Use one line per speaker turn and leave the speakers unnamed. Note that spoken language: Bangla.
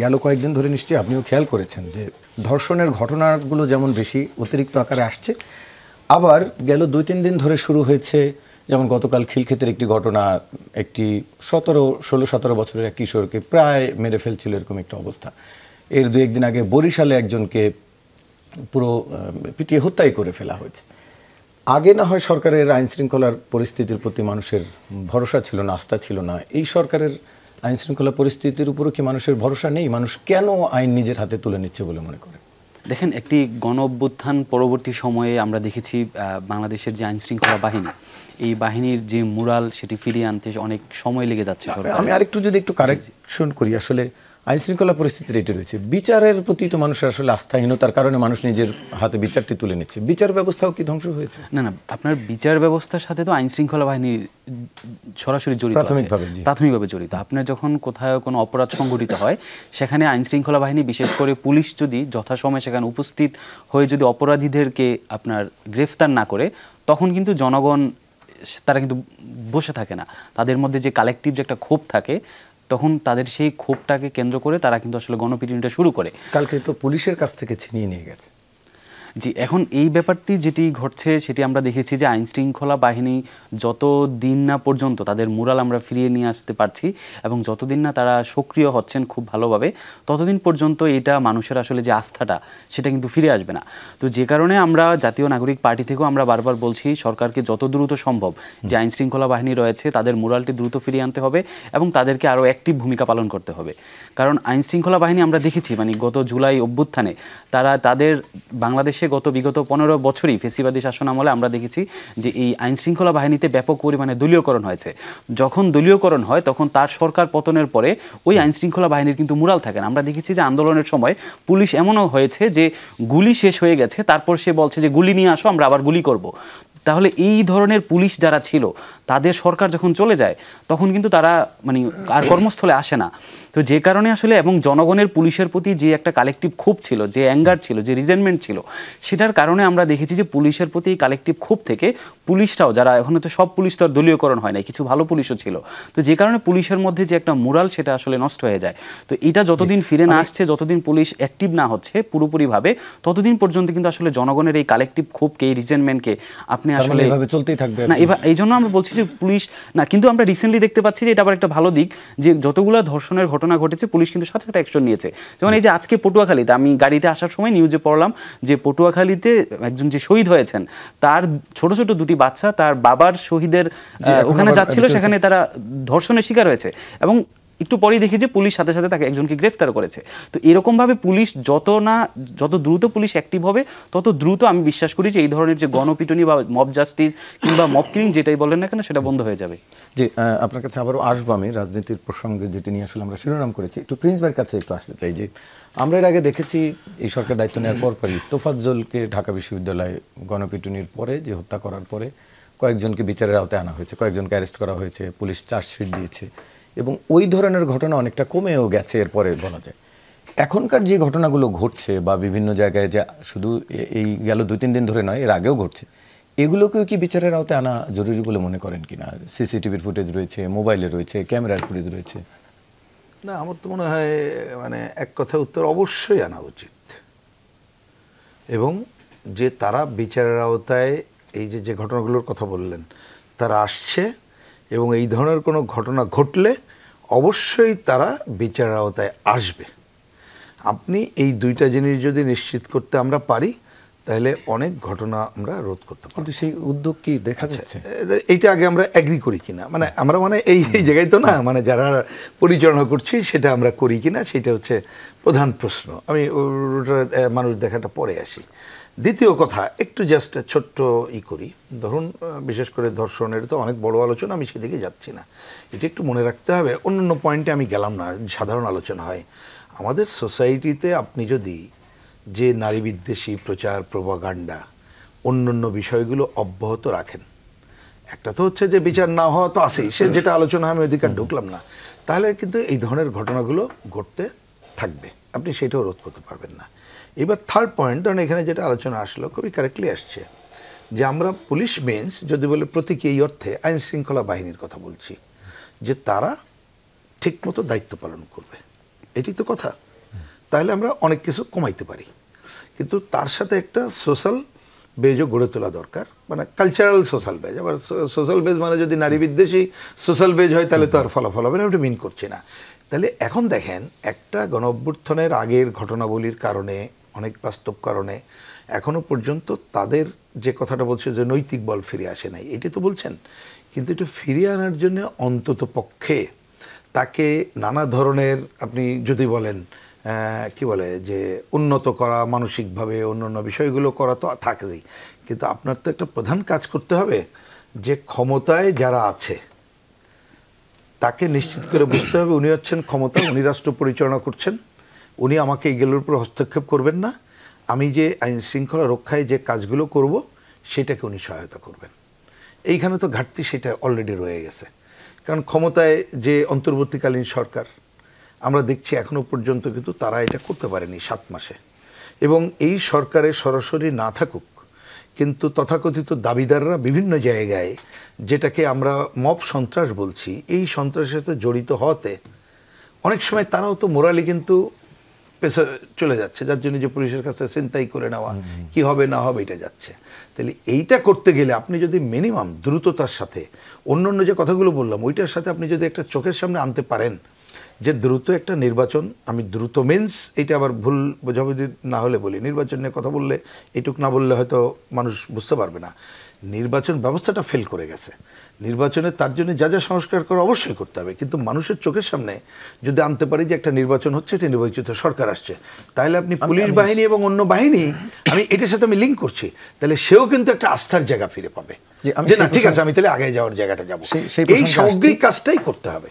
গেল কয়েকদিন ধরে নিশ্চয়ই আপনিও খেয়াল করেছেন যে ধর্ষণের ঘটনাগুলো যেমন বেশি অতিরিক্ত আকারে আসছে, আবার গেল 2-3 দিন ধরে শুরু হয়েছে, যেমন গতকাল খিলক্ষেতের একটি ঘটনা, একটি 16-17 বছরের এক কিশোরকে প্রায় মেরে ফেলছিল, এরকম একটা অবস্থা। এর 2-1 দিন আগে বরিশালে একজনকে পুরো পিটিয়ে হত্যাই করে ফেলা হয়েছে। আগে না হয় সরকারের আইন শৃঙ্খলার পরিস্থিতির প্রতি মানুষের ভরসা ছিল না, আস্থা ছিল না, এই সরকারের আইন শৃঙ্খলা পরিস্থিতির উপরও কি মানুষের ভরসা নেই? মানুষ কেন আইন নিজের হাতে তুলে নিচ্ছে বলে মনে করে?
দেখেন, একটি গণ অভ্যুত্থান পরবর্তী সময়ে আমরা দেখেছি বাংলাদেশের যে আইন শৃঙ্খলা বাহিনী, এই বাহিনীর যে মুরাল সেটি ফিরিয়ে আনতে অনেক সময় লেগে যাচ্ছে।
আমি আরেকটু যদি একটু কারেকশন করি, আসলে আইন শৃঙ্খলা পরিস্থিতির এটি রয়েছে, বিচারের প্রতি তো মানুষের আসলে আস্থাহীনতার কারণে মানুষ নিজের হাতে বিচারটি তুলে নিচ্ছে। বিচার ব্যবস্থাও কি ধ্বংস হয়েছে?
না না, আপনার বিচার ব্যবস্থার সাথে তো আইন শৃঙ্খলা বাহিনী সরাসরি জড়িত, প্রাথমিকভাবে জড়িত। আপনার যখন কোথাও কোনো অপরাধ সংঘটিত হয়, সেখানে আইন শৃঙ্খলা বাহিনী, বিশেষ করে পুলিশ যদি যথাসময়ে সেখানে উপস্থিত হয়ে যদি অপরাধীদেরকে আপনার গ্রেফতার না করে, তখন কিন্তু জনগণ তারা কিন্তু বসে থাকে না। তাদের মধ্যে যে কালেকটিভ যে একটা ক্ষোভ থাকে, তখন তাদের সেই ক্ষোভটাকে কেন্দ্র করে তারা কিন্তু আসলে গণপিটুনিটা শুরু করে।
কালকে তো পুলিশের কাছ থেকে ছিনিয়ে নিয়ে গেছে।
জি, এখন এই ব্যাপারটি যেটি ঘটছে সেটি আমরা দেখেছি যে আইন শৃঙ্খলা বাহিনী যত দিন না পর্যন্ত তাদের মুরাল আমরা ফিরিয়ে নিয়ে আসতে পারছি এবং যতদিন না তারা সক্রিয় হচ্ছেন খুব ভালোভাবে, ততদিন পর্যন্ত এটা মানুষের আসলে যে আস্থাটা সেটা কিন্তু ফিরে আসবে না। তো যে কারণে আমরা জাতীয় নাগরিক পার্টি থেকেও আমরা বারবার বলছি সরকারকে যত দ্রুত সম্ভব যে আইন শৃঙ্খলা বাহিনী রয়েছে তাদের মুরালটি দ্রুত ফিরিয়ে আনতে হবে এবং তাদেরকে আরও অ্যাক্টিভ ভূমিকা পালন করতে হবে। কারণ আইন শৃঙ্খলা বাহিনী আমরা দেখেছি মানে গত জুলাই অভ্যুত্থানে তারা তাদের বিগত 15 বছরই ফেসিবাদী শাসন আমলে আমরা দেখেছি যে এই আইন শৃঙ্খলা বাহিনীতে ব্যাপক পরিমাণে দলীয়করণ হয়েছে। যখন দলীয়করণ হয় তখন তার সরকার পতনের পরে ওই আইন শৃঙ্খলা বাহিনীর কিন্তু মুরাল থাকে না। আমরা দেখেছি যে আন্দোলনের সময় পুলিশ এমনও হয়েছে যে গুলি শেষ হয়ে গেছে, তারপর সে বলছে যে গুলি নিয়ে আসো, আমরা আবার গুলি করব। তাহলে এই ধরনের পুলিশ যারা ছিল তাদের সরকার যখন চলে যায় তখন কিন্তু তারা মানে আর কর্মস্থলে আসে না। তো যে কারণে আসলে এবং জনগণের পুলিশের প্রতি যে একটা কালেকটিভ ক্ষোভ ছিল, যে অ্যাঙ্গার ছিল, যে রিজেন্টমেন্ট ছিল, সেটার কারণে আমরা দেখেছি যে পুলিশের প্রতি এই কালেকটিভ ক্ষোভ থেকে পুলিশরাও, যারা এখন তো সব পুলিশ তো আর দলীয়করণ হয় নাই, কিছু ভালো পুলিশও ছিল, তো যে কারণে পুলিশের মধ্যে যে একটা মুরাল সেটা আসলে নষ্ট হয়ে যায়। তো এটা যতদিন ফিরে না আসছে, যতদিন পুলিশ অ্যাক্টিভ না হচ্ছে পুরোপুরিভাবে, ততদিন পর্যন্ত কিন্তু আসলে জনগণের এই কালেকটিভ ক্ষোভকে, এই রিজেন্টমেন্টকে আপনি আসলে
এভাবে চলতেই থাকবে
না। এবার এই জন্য আমরা বলছি যে পুলিশ না, কিন্তু আমরা রিসেন্টলি দেখতে পাচ্ছি যে এটা আবার একটা ভালো দিক যে যতগুলো ধর্ষণের ঘটনা ঘটেছে পুলিশ কিন্তু সাথে সাথে অ্যাকশন নিয়েছে। যেমন এই যে আজকে পটুয়াখালীতে আমি গাড়িতে আসার সময় নিউজে পড়লাম যে পটুয়াখালীতে একজন যে শহীদ হয়েছেন তার ছোট ছোট 2টি বাচ্চা তার বাবার শহীদের ওখানে যাচ্ছিল, সেখানে তারা ধর্ষণের শিকার হয়েছে এবং একটু পরেই দেখি যে পুলিশ সাথে সাথে তাকে একজনকে গ্রেফতার করেছে। তো এরকমভাবে পুলিশ যত দ্রুত পুলিশ অ্যাক্টিভ হবে তত দ্রুত আমি বিশ্বাস করি যে এই ধরনের যে গণপিটুনি বা মব জাস্টিস কিংবা মব কিলিং যেটাই বলেন না কেন সেটা বন্ধ হয়ে যাবে।
জি, আপনার কাছে আবারও আসবো আমি রাজনীতির প্রসঙ্গে, যেটি নিয়ে আসলে আমরা শিরোনাম করেছি। একটু প্রিন্স ভাইয়ের কাছে একটু আসতে চাই যে আমরা এর আগে দেখেছি এই সরকার দায়িত্ব নেওয়ার পরপরই তোফাজ্জলকে ঢাকা বিশ্ববিদ্যালয়ে গণপিটুনির পরে, যে হত্যা করার পরে কয়েকজনকে বিচারের আওতায় আনা হয়েছে, কয়েকজনকে অ্যারেস্ট করা হয়েছে, পুলিশ চার্জশিট দিয়েছে এবং ওই ধরনের ঘটনা অনেকটা কমেও গেছে এরপরে বলা যায়। এখনকার যে ঘটনাগুলো ঘটছে বা বিভিন্ন জায়গায়, যে শুধু এই গেল 2-3 দিন ধরে নয়, এর আগেও ঘটছে, এগুলোকেও কি বিচারের আওতায় আনা জরুরি বলে মনে করেন কিনা? সিসিটিভির ফুটেজ রয়েছে, মোবাইলে রয়েছে, ক্যামেরার ফুটেজ রয়েছে।
না, আমার তো মনে হয় মানে এক কথা উত্তর অবশ্যই আনা উচিত এবং যে তারা বিচারের আওতায় এই যে ঘটনাগুলোর কথা বললেন তারা আসছে এবং এই ধরনের কোনো ঘটনা ঘটলে অবশ্যই তারা বিচারের আওতায় আসবে। আপনি এই 2টা জিনিস যদি নিশ্চিত করতে আমরা পারি তাহলে অনেক ঘটনা আমরা রোধ করতে পারি।
কিন্তু সেই উদ্যোগ কি দেখা যাচ্ছে?
এইটা আগে আমরা এগ্রি করি কিনা, মানে আমরা এই জায়গায় তো না, মানে যারা পরিচালনা করছি সেটা আমরা করি কিনা সেটা হচ্ছে প্রধান প্রশ্ন। আমি ওটা মানুষ দেখাটা পরে আসি। দ্বিতীয় কথা, একটু জাস্ট ছোট্ট করি, ধরুন বিশেষ করে ধর্ষণের তো অনেক বড় আলোচনা, আমি সেদিকে যাচ্ছি না, এটা একটু মনে রাখতে হবে। অন্য পয়েন্টে আমি গেলাম না, সাধারণ আলোচনা হয়। আমাদের সোসাইটিতে আপনি যদি যে নারী বিদ্বেষী প্রচার, প্রোপাগান্ডা, অন্য বিষয়গুলো অব্যাহত রাখেন, একটা তো হচ্ছে যে বিচার না হওয়া তো আছেই, সে যেটা আলোচনা আমি ওইদিকে ঢুকলাম না, তাহলে কিন্তু এই ধরনের ঘটনাগুলো ঘটতে থাকবে, আপনি সেটাও রোধ করতে পারবেন না। এবার থার্ড পয়েন্ট, কারণ এখানে যেটা আলোচনা আসলো খুবই কারেক্টলি আসছে যে আমরা পুলিশ মেন্স যদি বলে প্রতীকী, এই অর্থে আইন শৃঙ্খলা বাহিনীর কথা বলছি যে তারা ঠিকমতো দায়িত্ব পালন করবে, এটি তো কথা। তাহলে আমরা অনেক কিছু কমাইতে পারি, কিন্তু তার সাথে একটা সোশ্যাল বেজও গড়ে তোলা দরকার, মানে কালচারাল সোশ্যাল বেজ। আবার সোশ্যাল বেজ মানে যদি নারী বিদ্বেষী সোশ্যাল বেজ হয় তাহলে তো আর ফলাফল হবে না, ওটা মিন করছে না। তাহলে এখন দেখেন একটা গণ অভ্যুত্থানের আগের ঘটনাবলীর কারণে, অনেক বাস্তব কারণে এখনো পর্যন্ত তাদের যে কথাটা বলছে যে নৈতিক বল ফিরে আসে নাই, এটি তো বলছেন, কিন্তু এটা ফিরিয়ে আনার জন্য অন্তত পক্ষে তাকে নানা ধরনের, আপনি যদি বলেন কি বলে যে উন্নত করা, মানসিকভাবে অন্যান্য বিষয়গুলো করা তো থাকেই, কিন্তু আপনার তো একটা প্রধান কাজ করতে হবে যে ক্ষমতায় যারা আছে তাকে নিশ্চিত করে বুঝতে হবে উনি হচ্ছেন ক্ষমতা, উনি রাষ্ট্র পরিচালনা করছেন, উনি আমাকে এগুলোর উপর হস্তক্ষেপ করবেন না, আমি যে আইন শৃঙ্খলা রক্ষায় যে কাজগুলো করব সেটাকে উনি সহায়তা করবেন। এইখানে তো ঘাটতি সেটা অলরেডি রয়ে গেছে, কারণ ক্ষমতায় যে অন্তর্বর্তীকালীন সরকার আমরা দেখছি এখনো পর্যন্ত কিন্তু তারা এটা করতে পারেনি 7 মাসে। এবং এই সরকারে সরাসরি না থাকুক, কিন্তু তথাকথিত দাবিদাররা বিভিন্ন জায়গায়, যেটাকে আমরা মব সন্ত্রাস বলছি, এই সন্ত্রাসের সাথে জড়িত হতে অনেক সময় তারাও তো মোরালি কিন্তু পেছে চলে যাচ্ছে, যার জন্য যে পুলিশের কাছে ছিনতাই করে নেওয়া কি হবে না হবে এটা যাচ্ছে। তাহলে এইটা করতে গেলে আপনি যদি মিনিমাম দ্রুততার সাথে অন্যান্য যে কথাগুলো বললাম ওইটার সাথে আপনি যদি একটা চোখের সামনে আনতে পারেন যে দ্রুত একটা নির্বাচন, আমি দ্রুত মিন্স এটা আবার ভুল বোঝাবুঝি না হলে বলি, নির্বাচন নিয়ে কথা বললে এইটুক না বললে হয়তো মানুষ বুঝতে পারবে না, নির্বাচন ব্যবস্থাটা ফেল করে গেছে। নির্বাচনে তার জন্য যা যা সংস্কার করা অবশ্যই করতে হবে, কিন্তু মানুষের চোখের সামনে যদি আনতে পারি যে একটা নির্বাচন হচ্ছে, এটা নির্বাচিত সরকার আসছে, তাহলে আপনি পুলিশ বাহিনী এবং অন্য বাহিনী, আমি এটার সাথে আমি লিঙ্ক করছি, তাহলে সেও কিন্তু একটা আস্থার জায়গা ফিরে পাবে যে না ঠিক আছে আমি তাহলে আগে যাওয়ার জায়গাটা যাবো। এই সামগ্রিক কাজটাই করতে হবে।